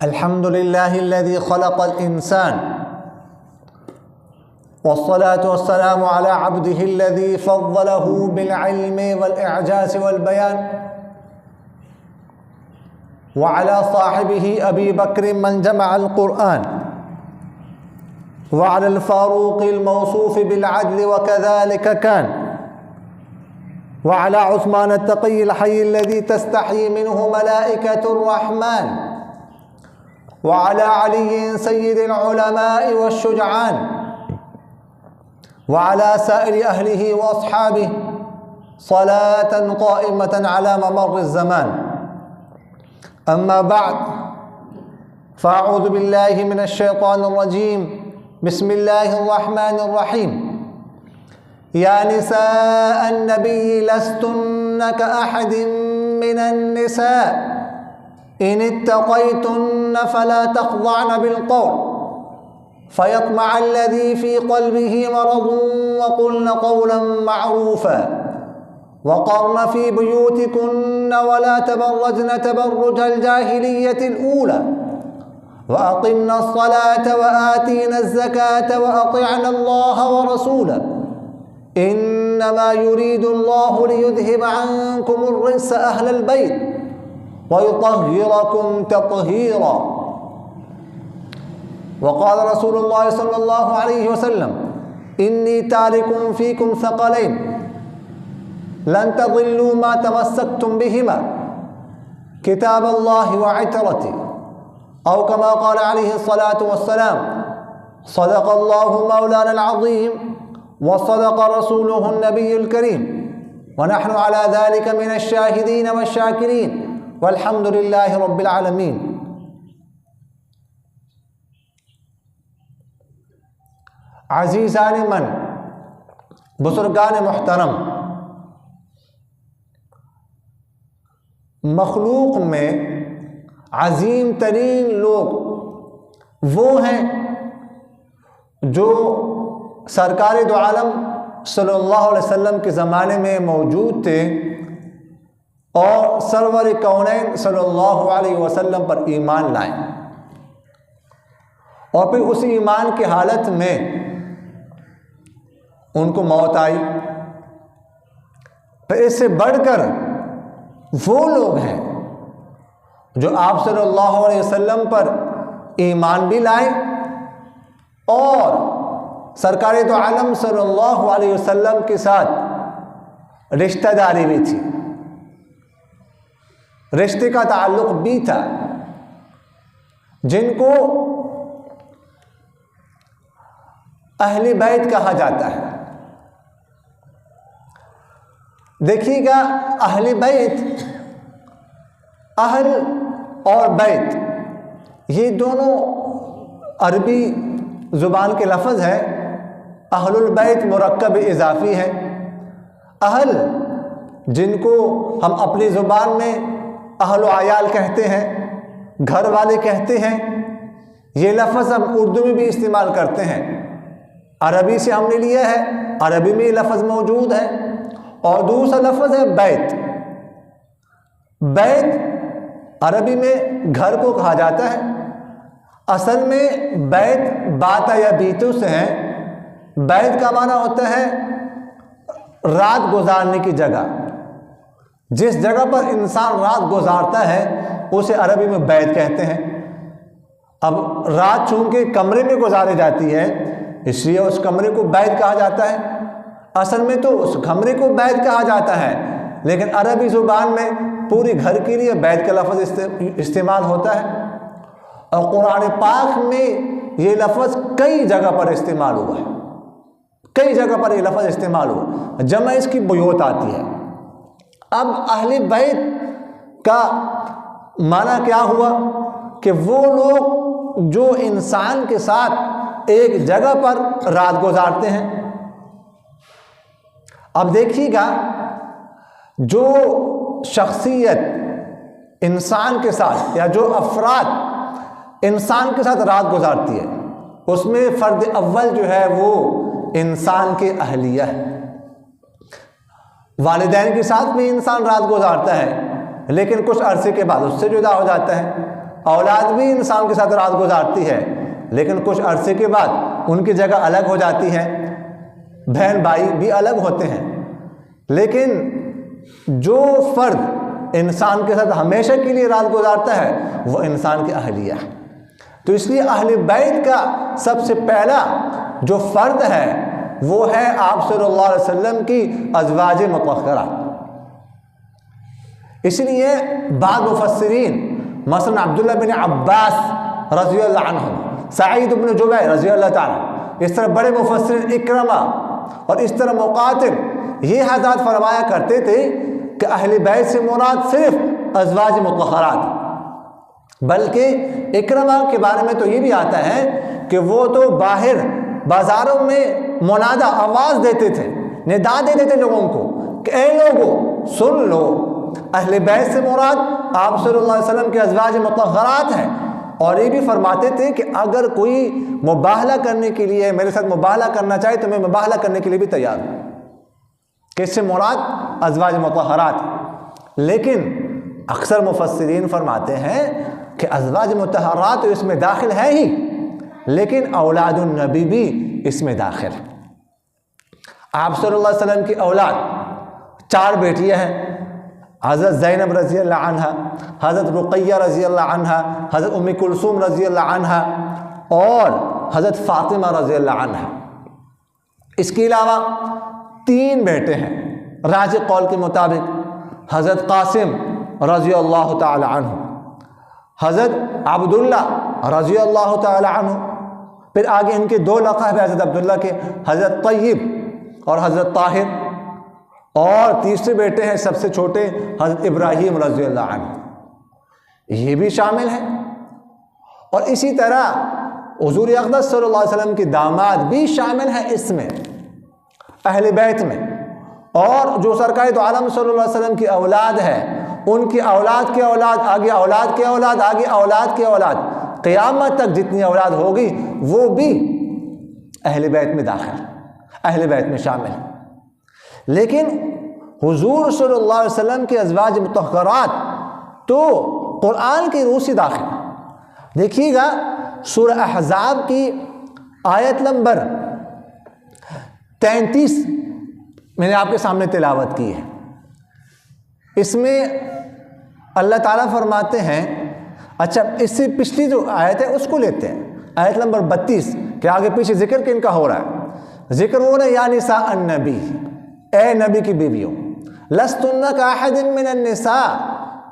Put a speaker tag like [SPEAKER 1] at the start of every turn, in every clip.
[SPEAKER 1] الحمد لله الذي خلق الإنسان والصلاة والسلام على عبده الذي فضله بالعلم والإعجاز والبيان وعلى صاحبه أبي بكر من جمع القرآن وعلى الفاروق الموصوف بالعدل وكذلك كان وعلى عثمان التقي الحي الذي تستحيي منه ملائكة الرحمن وعلى علي سيد العلماء والشجعان وعلى سائر أهله وأصحابه صلاة قائمة على ممر الزمان. أما بعد فأعوذ بالله من الشيطان الرجيم. بسم الله الرحمن الرحيم. يا نساء النبي لستن كأحد من النساء إن اتقيتن فلا تخضعن بالقول فيطمع الذي في قلبه مرض وقلن قولا معروفا وقرن في بيوتكن ولا تبرجن تبرج الجاهلية الأولى وأقمنا الصلاة وآتينا الزكاة وأطعنا الله ورسوله إنما يريد الله ليذهب عنكم الرجس أهل البيت ويطهركم تطهيرا. وقال رسول الله صلى الله عليه وسلم إني تارك فيكم ثقلين لن تضلوا ما تمسكتم بهما كتاب الله وعترتي أو كما قال عليه الصلاة والسلام صدق الله مولانا العظيم وصدق رسوله النبي الكريم ونحن على ذلك من الشاهدين والشاكرين والحمد لله رب العالمین. عزیزان من، بزرگان محترم، مخلوق میں عظیم ترین لوگ وہ ہیں جو سرکار دو عالم صلی اللہ علیہ وسلم کے زمانے میں موجود تھے اور سرور کونین صلی اللہ علیہ وسلم پر ایمان لائیں اور پھر اس ایمان کی حالت میں ان کو موت آئی. پھر اس سے بڑھ کر وہ لوگ ہیں جو آپ صلی اللہ علیہ وسلم پر ایمان بھی لائے اور سرکار دو عالم صلی اللہ علیہ وسلم کے ساتھ رشتہ داری بھی تھی، رشتے کا تعلق بھی تھا، جن کو اہل بیت کہا جاتا ہے. دیکھیے گا اہل بیت، اہل اور بیت یہ دونوں عربی زبان کے لفظ ہیں. اہل البیت مرکب اضافی ہے. اہل جن کو ہم اپنی زبان میں اہل و عیال کہتے ہیں، گھر والے کہتے ہیں، یہ لفظ ہم اردو میں بھی استعمال کرتے ہیں. عربی سے ہم نے لیا ہے، عربی میں یہ لفظ موجود ہے. اور دوسرا لفظ ہے بیت. بیت عربی میں گھر کو کہا جاتا ہے. اصل میں بیت باتا یا بیتو سے ہے. بیت کا معنی ہوتا ہے رات گزارنے کی جگہ. جس جگہ پر انسان رات گزارتا ہے اسے عربی میں بیت کہتے ہیں. اب رات چونکہ کمرے میں گزاری جاتی ہے اس لیے اس کمرے کو بیت کہا جاتا ہے. اصل میں تو اس کمرے کو بیت کہا جاتا ہے، لیکن عربی زبان میں پوری گھر کے لیے بیت کا لفظ استعمال ہوتا ہے. اور قرآن پاک میں یہ لفظ کئی جگہ پر استعمال ہوا ہے، کئی جگہ پر یہ لفظ استعمال ہوا. جمع اس کی بیوت آتی ہے. اب اہل بیت کا معنی کیا ہوا کہ وہ لوگ جو انسان کے ساتھ ایک جگہ پر رات گزارتے ہیں. اب دیکھیے گا جو شخصیت انسان کے ساتھ یا جو افراد انسان کے ساتھ رات گزارتی ہے اس میں فرد اول جو ہے وہ انسان کے اہلیہ ہے. والدین کے ساتھ بھی انسان رات گزارتا ہے لیکن کچھ عرصے کے بعد اس سے جدا ہو جاتا ہے. اولاد بھی انسان کے ساتھ رات گزارتی ہے، لیکن کچھ عرصے کے بعد ان کی جگہ الگ ہو جاتی ہے، بہن بھائی بھی الگ ہوتے ہیں، لیکن جو فرد انسان کے ساتھ ہمیشہ کے لیے رات گزارتا ہے وہ انسان کی اہلیہ ہے۔ تو اس لیے اہل بیت کا سب سے پہلا جو فرد ہے وہ ہے آپ صلی اللہ علیہ وسلم کی ازواج مطہرات۔ اس لیے بعض مفسرین مثلا عبداللہ بن عباس رضی اللہ عنہ، سعید بن جبیر رضی اللہ تعالیٰ، اس طرح بڑے مفسرین اکرمہ اور اس طرح مقاتل، یہ حضرات فرمایا کرتے تھے کہ اہل بیت سے مراد صرف ازواج مطہرات، بلکہ اکرمہ کے بارے میں تو یہ بھی آتا ہے کہ وہ تو باہر بازاروں میں منادہ آواز دیتے تھے، ندا دیتے تھے لوگوں کو کہ اے لوگوں سن لو، اہل بیت سے مراد آپ صلی اللہ علیہ وسلم کے ازواج مطہرات ہیں۔ اور یہ بھی فرماتے تھے کہ اگر کوئی مباہلہ کرنے کے لیے میرے ساتھ مباہلہ کرنا چاہے تو میں مباہلہ کرنے کے لیے بھی تیار ہوں، کہ اس سے مراد ازواج مطہرات۔ لیکن اکثر مفسرین فرماتے ہیں کہ ازواج مطہرات تو اس میں داخل ہے ہی، لیکن اولاد النبی بھی اس میں داخل ہے۔ آپ صلی اللہ علیہ وسلم کی اولاد 4 بیٹیاں ہیں، حضرت زینب رضی اللہ عنہ، حضرت رقیہ رضی اللہ عنہ، حضرت ام کلثوم رضی اللہ عنہ اور حضرت فاطمہ رضی اللہ عنہ۔ اس کے علاوہ 3 بیٹے ہیں راجح قول کے مطابق، حضرت قاسم رضی اللہ تعالی عنہ، حضرت عبداللہ رضی اللہ تعالی عنہ، پھر آگے ان کے 2 لقب ہیں حضرت عبداللہ کے، حضرت طیب اور حضرت طاہر، اور تیسرے بیٹے ہیں سب سے چھوٹے حضرت ابراہیم رضی اللہ عنہ، یہ بھی شامل ہیں۔ اور اسی طرح حضور اقدس صلی اللہ علیہ وسلم کی داماد بھی شامل ہیں اس میں، اہل بیت میں۔ اور جو سرکار دو عالم صلی اللہ علیہ وسلم کی اولاد ہے، ان کی اولاد کے اولاد، آگے اولاد کے اولاد، آگے اولاد کے اولاد، قیامت تک جتنی اولاد ہوگی وہ بھی اہل بیت میں داخل، اہل بیت میں شامل ہے۔ لیکن حضور صلی اللہ علیہ وسلم کے ازواج مطہرات تو قرآن کی روح سے داخل۔ دیکھیے گا سورہ احزاب کی آیت نمبر 33 میں نے آپ کے سامنے تلاوت کی ہے۔ اس میں اللہ تعالیٰ فرماتے ہیں، اچھا اس سے پچھلی جو آیت ہے اس کو لیتے ہیں، آیت نمبر 32 کہ آگے پیچھے ذکر کن کا ہو رہا ہے؟ ذکر ہو رہا ہے یا نساء النبی، اے نبی کی بیویوں، لستن کاحد من النساء،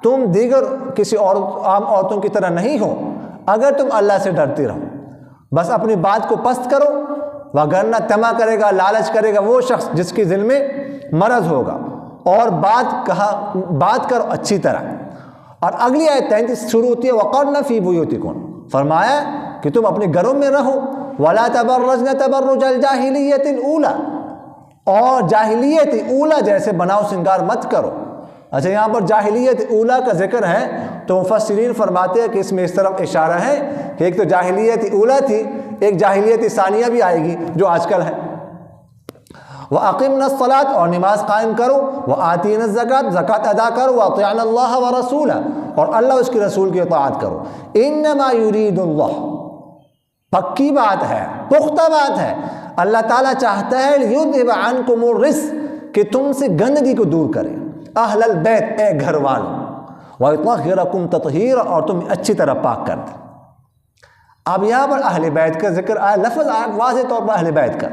[SPEAKER 1] تم دیگر کسی اور عام عورتوں کی طرح نہیں ہو اگر تم اللہ سے ڈرتی رہو۔ بس اپنی بات کو پست کرو، وگرنہ طمع کرے گا، لالچ کرے گا وہ شخص جس کے دل میں مرض ہوگا، اور بات کرو اچھی طرح۔ اور اگلی آیت 33 شروع ہوتی ہے وقرن فی بیوتکن، فرمایا کہ تم اپنے گھروں میں رہو، ولا تبرجن تبرج الجاہلیت الاولی، اور جاہلیت اولا جیسے بناؤ سنگار مت کرو۔ اچھا یہاں پر جاہلیت اولا کا ذکر ہے تو مفسرین فرماتے ہیں کہ اس میں اس طرف اشارہ ہے کہ ایک تو جاہلیت اولا تھی، ایک جاہلیت ثانیہ بھی آئے گی جو آج کل ہے۔ وَأَقِمْنَا الصَّلَاةَ، اور نماز قائم کرو، وَآتِينَا الزَّكَاةَ، زکوٰۃ ادا کرو، وَأَطِعْنَا اللَّهَ وَرَسُولَهُ، اور اللہ اس کے رسول کی اطاعت کرو۔ إِنَّمَا يُرِيدُ اللَّهُ، پکی بات ہے، پختہ بات ہے، اللہ تعالیٰ چاہتا ہے لِيُذْهِبَ عَنْكُمُ الرِّجْسَ، کہ تم سے گندگی کو دور کرے، اہل البیت، اے گھر والوں، وَيُطَهِّرَكُمْ تَطْهِيرًا، اور تمہیں اچھی طرح پاک کر دے۔ اب یہاں پر اہل بیت کا ذکر آیا، لفظ آیا واضح طور پر اہل بیت کا،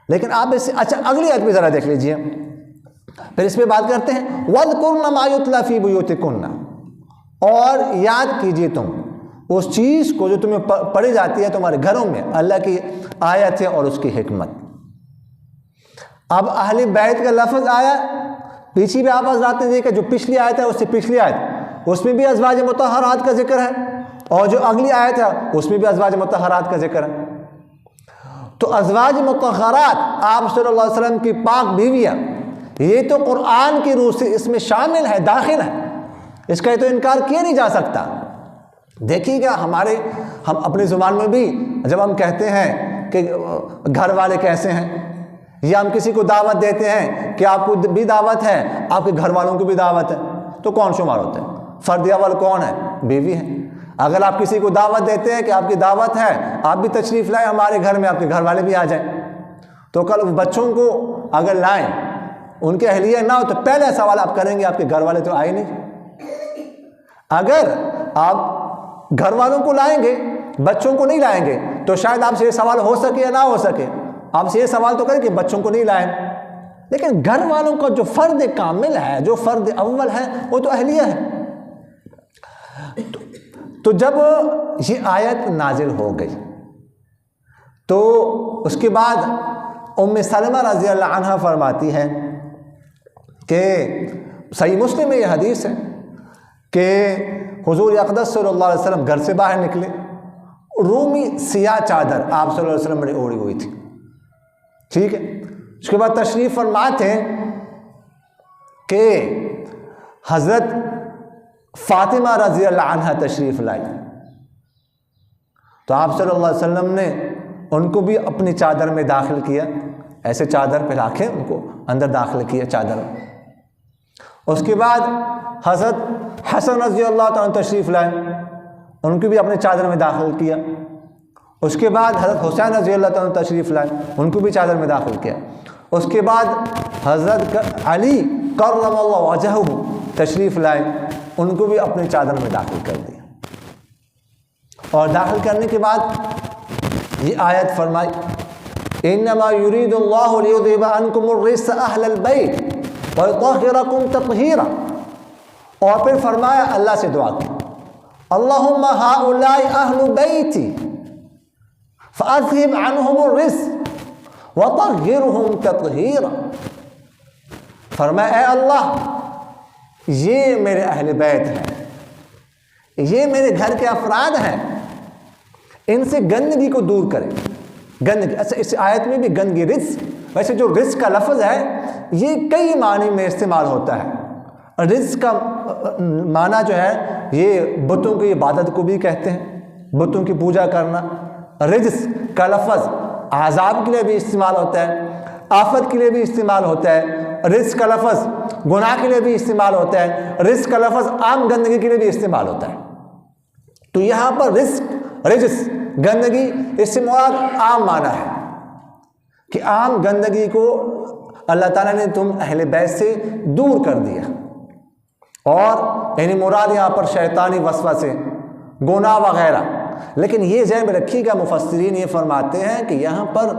[SPEAKER 1] لیکن آپ اس سے اچھا اگلی آیت بھی ذرا دیکھ لیجئے، پھر اس پہ بات کرتے ہیں وَاذْكُرْنَ مَا يُتْلَى فِي بُيُوتِكُنَّ، اور یاد کیجئے تم اس چیز کو جو تمہیں پڑھی جاتی ہے تمہارے گھروں میں، اللہ کی آیت ہے اور اس کی حکمت۔ اب اہل بیت کا لفظ آیا، پیچھے بھی آپ حضرات نے دیکھا جو پچھلی آیت ہے اس سے پچھلی آیت، اس میں بھی ازواج مطہرات کا ذکر ہے، اور جو اگلی آیت ہے اس میں بھی ازواج مطہرات کا ذکر ہے۔ تو ازواج مطہرات آپ صلی اللہ علیہ وسلم کی پاک بیویاں، یہ تو قرآن کی روح سے اس میں شامل ہے، داخل ہے، اس کا تو انکار کیا نہیں جا سکتا۔ دیکھیے گا ہم اپنی زبان میں بھی جب ہم کہتے ہیں کہ گھر والے کیسے ہیں، یا ہم کسی کو دعوت دیتے ہیں کہ آپ کو بھی دعوت ہے، آپ کے گھر والوں کو بھی دعوت ہے، تو کون شمار ہوتے ہیں؟ فرد اول کون ہے؟ بیوی ہے۔ اگر آپ کسی کو دعوت دیتے ہیں کہ آپ کی دعوت ہے، آپ بھی تشریف لائیں ہمارے گھر میں، آپ کے گھر والے بھی آ جائیں، تو کل بچوں کو اگر لائیں، ان کے اہلیہ نہ ہو تو پہلا سوال آپ کریں گے آپ کے گھر والے تو آئے نہیں۔ اگر آپ گھر والوں کو لائیں گے، بچوں کو نہیں لائیں گے، تو شاید آپ سے یہ سوال ہو سکے یا نہ ہو سکے۔ آپ سے یہ سوال تو کریں کہ بچوں کو نہیں لائیں، لیکن گھر والوں کا جو فرد کامل ہے، جو فرد اول ہے، وہ تو اہلیہ ہے۔ تو جب یہ آیت نازل ہو گئی تو اس کے بعد ام سلمہ رضی اللہ عنہ فرماتی ہے کہ صحیح مسلم میں یہ حدیث ہے کہ حضور اقدس صلی اللہ علیہ وسلم گھر سے باہر نکلے، رومی سیاہ چادر آپ صلی اللہ علیہ وسلم نے اوڑھی ہوئی تھی، ٹھیک ہے۔ اس کے بعد تشریف فرما تھے کہ حضرت فاطمہ رضی اللہ عنہ تشریف لائی، تو آپ صلی اللہ علیہ وسلم نے ان کو بھی اپنی چادر میں داخل کیا، ایسے چادر پھیلا کے ان کو اندر داخل کیا چادر میں۔ اس کے بعد حضرت حسن رضی اللہ تعالیٰ تشریف لائے، ان کو بھی اپنے چادر میں داخل کیا۔ اس کے بعد حضرت حسین رضی اللہ تعالیٰ تشریف لائے، ان کو بھی چادر میں داخل کیا۔ اس کے بعد حضرت علی کرم اللہ وجہہ تشریف لائے، ان کو بھی اپنے چادر میں داخل کر دیا۔ اور داخل کرنے کے بعد یہ آیت فرمائی، انما یرید اللہ لیذہب عنکم الرجس اہل البیت ویطہرکم تطہیرا، اور پھر فرمایا اللہ سے دعا کی، اللہم ہؤلاء اہل بیتی فاذہب عنہم الرجس وطہرہم تطہیرا۔ فرمایا اے اللہ، یہ میرے اہل بیت ہیں، یہ میرے گھر کے افراد ہیں، ان سے گندگی کو دور کریں۔ گندگی، اچھا اس آیت میں بھی گندگی رجس، ویسے جو رجس کا لفظ ہے یہ کئی معنی میں استعمال ہوتا ہے۔ رجس کا معنی جو ہے یہ بتوں کی عبادت کو بھی کہتے ہیں، بتوں کی پوجا کرنا۔ رجس کا لفظ عذاب کے لیے بھی استعمال ہوتا ہے، آفت کے لیے بھی استعمال ہوتا ہے۔ رجس کا لفظ گناہ کے لیے بھی استعمال ہوتا ہے، رجس کا لفظ عام گندگی کے لیے بھی استعمال ہوتا ہے۔ تو یہاں پر رجس گندگی، اس سے مراد عام معنی ہے کہ عام گندگی کو اللہ تعالیٰ نے تم اہل بیت سے دور کر دیا، اور یعنی مراد یہاں پر شیطانی وسوسے، گناہ وغیرہ۔ لیکن یہ ذہن میں رکھیے گا، مفسرین یہ فرماتے ہیں کہ یہاں پر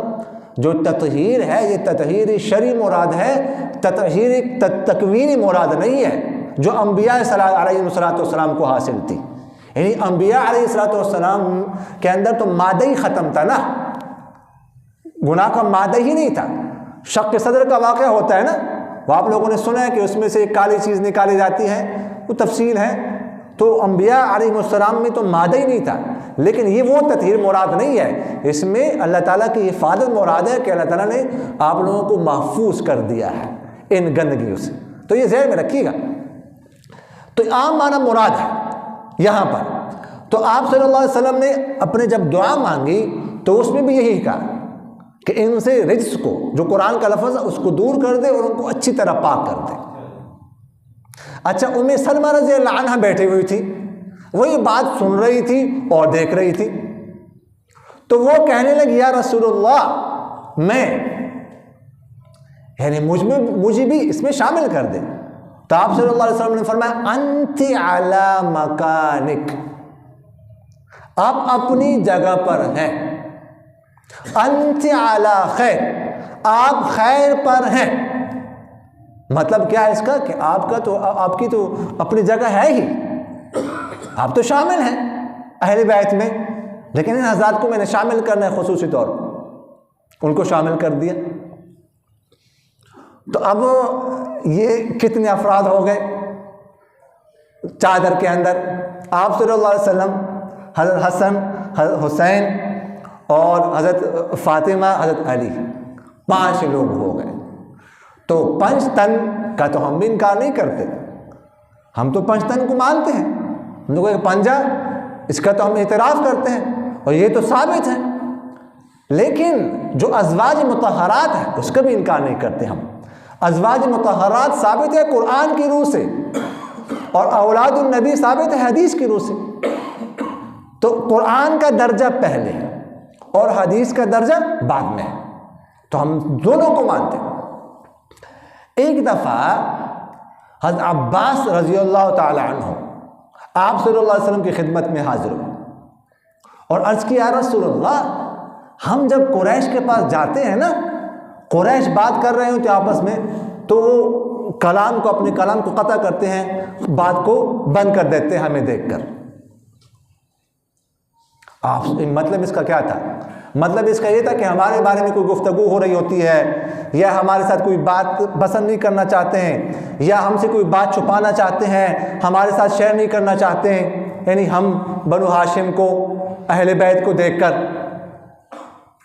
[SPEAKER 1] جو تطہیر ہے یہ تطہیر شرعی مراد ہے، تطہیر تکوینی مراد نہیں ہے جو انبیاء علیہ السلام کو حاصل تھی۔ یعنی انبیاء علیہ السلام کے اندر تو مادہ ہی ختم تھا نا، گناہ کا مادہ ہی نہیں تھا۔ شق صدر کا واقعہ ہوتا ہے نا، وہ آپ لوگوں نے سنا ہے کہ اس میں سے ایک کالی چیز نکالی جاتی ہے، وہ تفصیل ہے۔ تو انبیاء علیہ السلام میں تو مادہ ہی نہیں تھا، لیکن یہ وہ تطہیر مراد نہیں ہے، اس میں اللہ تعالیٰ کی حفاظت مراد ہے کہ اللہ تعالیٰ نے آپ لوگوں کو محفوظ کر دیا ہے ان گندگیوں سے۔ تو یہ ذہن میں رکھیے گا۔ تو عام معنی مراد ہے یہاں پر۔ تو آپ صلی اللہ علیہ وسلم نے اپنے جب دعا مانگی تو اس میں بھی یہی کہا کہ ان سے رجس کو، جو قرآن کا لفظ ہے، اس کو دور کر دے اور ان کو اچھی طرح پاک کر دے۔ اچھا ام سلمہ رضی اللہ عنہ بیٹھی ہوئی تھی، وہ یہ بات سن رہی تھی اور دیکھ رہی تھی، تو وہ کہنے لگی یا رسول اللہ، میں یعنی مجھے بھی اس میں شامل کر دے۔ تو آپ صلی اللہ علیہ وسلم نے فرمایا انت علی مکانک، آپ اپنی جگہ پر ہیں، انت علی خیر، آپ خیر پر ہیں۔ مطلب کیا ہے اس کا کہ آپ کی تو اپنی جگہ ہے ہی، آپ تو شامل ہیں اہل بیت میں، لیکن ان حضرات کو میں نے شامل کرنا ہے خصوصی طور پر، ان کو شامل کر دیا۔ تو اب یہ کتنے افراد ہو گئے چادر کے اندر؟ آپ صلی اللہ علیہ وسلم، حضرت حسن، حضرت حسین اور حضرت فاطمہ، حضرت علی، 5 لوگ ہو گئے۔ تو 5 تن کا تو ہم بھی انکار نہیں کرتے، ہم تو 5 تن کو مانتے ہیں، ہم لوگوں کا پنجہ، اس کا تو ہم اعتراف کرتے ہیں اور یہ تو ثابت ہے۔ لیکن جو ازواج مطہرات ہیں اس کا بھی انکار نہیں کرتے ہم۔ ازواج مطہرات ثابت ہے قرآن کی روح سے، اور اولاد النبی ثابت ہے حدیث کی روح سے۔ تو قرآن کا درجہ پہلے ہے اور حدیث کا درجہ بعد میں ہے، تو ہم دونوں کو مانتے ہیں۔ ایک دفعہ حضرت عباس رضی اللہ تعالی عنہ آپ صلی اللہ علیہ وسلم کی خدمت میں حاضر ہوئے اور عرض کیا یا رسول اللہ، ہم جب قریش کے پاس جاتے ہیں نا، قریش بات کر رہے ہوتے آپس میں، تو وہ اپنے کلام کو قطع کرتے ہیں، بات کو بند کر دیتے ہیں ہمیں دیکھ کر۔ مطلب اس کا کیا تھا؟ مطلب اس کا یہ تھا کہ ہمارے بارے میں کوئی گفتگو ہو رہی ہوتی ہے، یا ہمارے ساتھ کوئی بات پسند نہیں کرنا چاہتے ہیں، یا ہم سے کوئی بات چھپانا چاہتے ہیں، ہمارے ساتھ شیئر نہیں کرنا چاہتے ہیں، یعنی ہم بنو ہاشم کو، اہل بیت کو دیکھ کر۔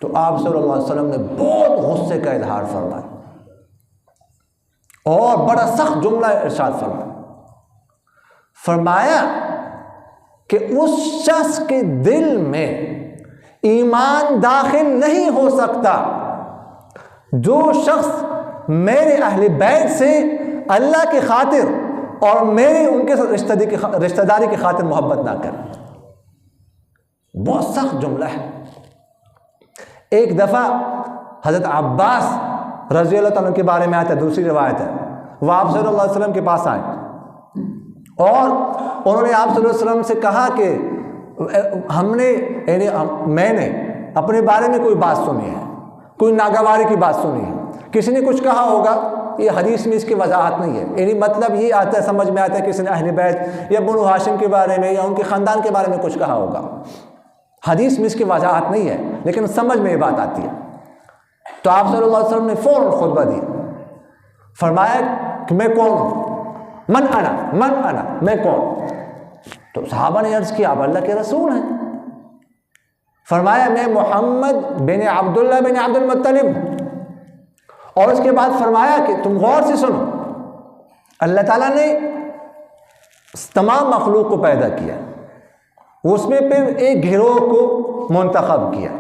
[SPEAKER 1] تو آپ صلی اللہ علیہ وسلم نے بہت غصے کا اظہار فرمایا اور بڑا سخت جملہ ارشاد فرمایا کہ اس شخص کے دل میں ایمان داخل نہیں ہو سکتا جو شخص میرے اہل بیت سے اللہ کی خاطر اور میرے ان کے رشتہ داری کی خاطر محبت نہ کرے۔ بہت سخت جملہ ہے۔ ایک دفعہ حضرت عباس رضی اللہ تعالیٰ کے بارے میں آتا ہے، دوسری روایت ہے، وہ آپ صلی اللہ علیہ وسلم کے پاس آئے اور انہوں نے آپ صلی اللہ علیہ وسلم سے کہا کہ میں نے اپنے بارے میں کوئی بات سنی ہے، کوئی ناگواری کی بات سنی ہے، کسی نے کچھ کہا ہوگا، یہ حدیث میں اس کی وضاحت نہیں ہے، یعنی مطلب یہ آتا ہے، سمجھ میں آتا ہے کسی نے اہل بیت یا بنو ہاشم کے بارے میں یا ان کے خاندان کے بارے میں کچھ کہا ہوگا، حدیث میں اس کی وضاحت نہیں ہے لیکن سمجھ میں یہ بات آتی ہے۔ تو آپ صلی اللہ علیہ وسلم نے فوراً خطبہ دیا، فرمایا کہ میں کون ہوں، من انا میں کون؟ تو صحابہ نے عرض کیا آپ اللہ کے رسول ہیں۔ فرمایا میں محمد بن عبداللہ بن عبد المطلب ہوں۔ اور اس کے بعد فرمایا کہ تم غور سے سنو، اللہ تعالیٰ نے تمام مخلوق کو پیدا کیا، اس میں پھر ایک گروہ کو منتخب کیا،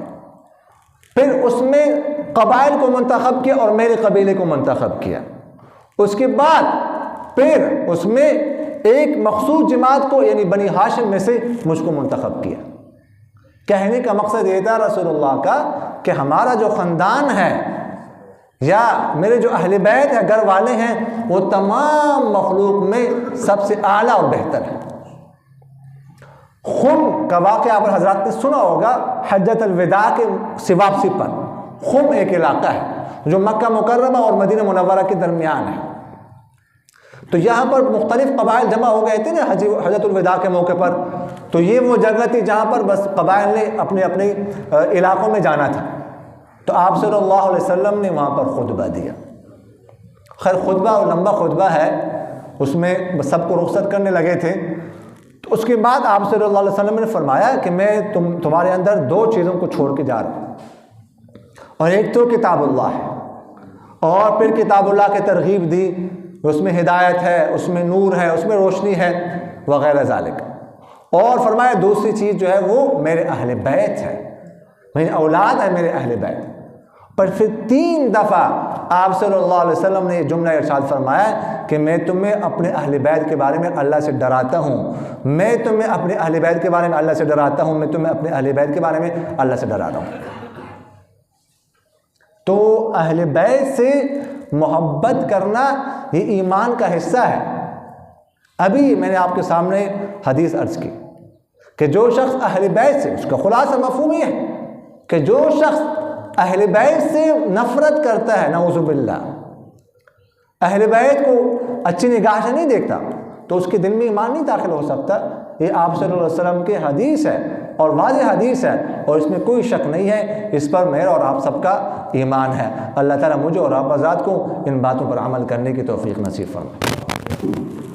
[SPEAKER 1] پھر اس میں قبائل کو منتخب کیا اور میرے قبیلے کو منتخب کیا، اس کے بعد پھر اس میں ایک مخصوص جماعت کو یعنی بنی ہاشم میں سے مجھ کو منتخب کیا۔ کہنے کا مقصد یہ تھا رسول اللہ کا کہ ہمارا جو خاندان ہے یا میرے جو اہل بیت ہے، گھر والے ہیں، وہ تمام مخلوق میں سب سے اعلیٰ اور بہتر ہے۔ خم کا واقعہ آپ حضرات نے سنا ہوگا، حجۃ الوداع کے واپسی پر خم ایک علاقہ ہے جو مکہ مکرمہ اور مدینہ منورہ کے درمیان ہے۔ تو یہاں پر مختلف قبائل جمع ہو گئے تھے نا حجۃ الوداع کے موقع پر، تو یہ وہ جگہ تھی جہاں پر بس قبائل نے اپنے اپنے علاقوں میں جانا تھا۔ تو آپ صلی اللہ علیہ وسلم نے وہاں پر خطبہ دیا۔ خیر خطبہ اور لمبا خطبہ ہے، اس میں سب کو رخصت کرنے لگے تھے۔ تو اس کے بعد آپ صلی اللہ علیہ وسلم نے فرمایا کہ میں تمہارے اندر دو چیزوں کو چھوڑ کے جا رہا ہوں، اور ایک تو کتاب اللہ ہے، اور پھر کتاب اللہ کی ترغیب دی، اس میں ہدایت ہے، اس میں نور ہے، اس میں روشنی ہے وغیرہ ذالک، اور فرمایا دوسری چیز جو ہے وہ میرے اہل بیت ہے، میری اولاد ہے میرے اہل بیت۔ پر پھر 3 دفعہ آپ صلی اللہ علیہ وسلم نے یہ جملہ ارشاد فرمایا کہ میں تمہیں اپنے اہل بیت کے بارے میں اللہ سے ڈراتا ہوں، میں تمہیں اپنے اہل بیت کے بارے میں اللہ سے ڈراتا ہوں، میں تمہیں اپنے اہل بیت کے بارے میں اللہ سے ڈراتا ہوں۔ تو اہل بیت سے محبت کرنا یہ ایمان کا حصہ ہے۔ ابھی میں نے آپ کے سامنے حدیث عرض کی کہ جو شخص اہل بیت سے، اس کا خلاصہ مفہوم یہ ہے کہ جو شخص اہل بیت سے نفرت کرتا ہے، نعوذ باللہ، اہل بیت کو اچھی نگاہ سے نہیں دیکھتا، تو اس کے دل میں ایمان نہیں داخل ہو سکتا۔ یہ آپ صلی اللہ علیہ وسلم کی حدیث ہے اور واضح حدیث ہے، اور اس میں کوئی شک نہیں ہے، اس پر میرا اور آپ سب کا ایمان ہے۔ اللہ تعالیٰ مجھے اور آپ حضرات کو ان باتوں پر عمل کرنے کی توفیق نصیب فرمائے۔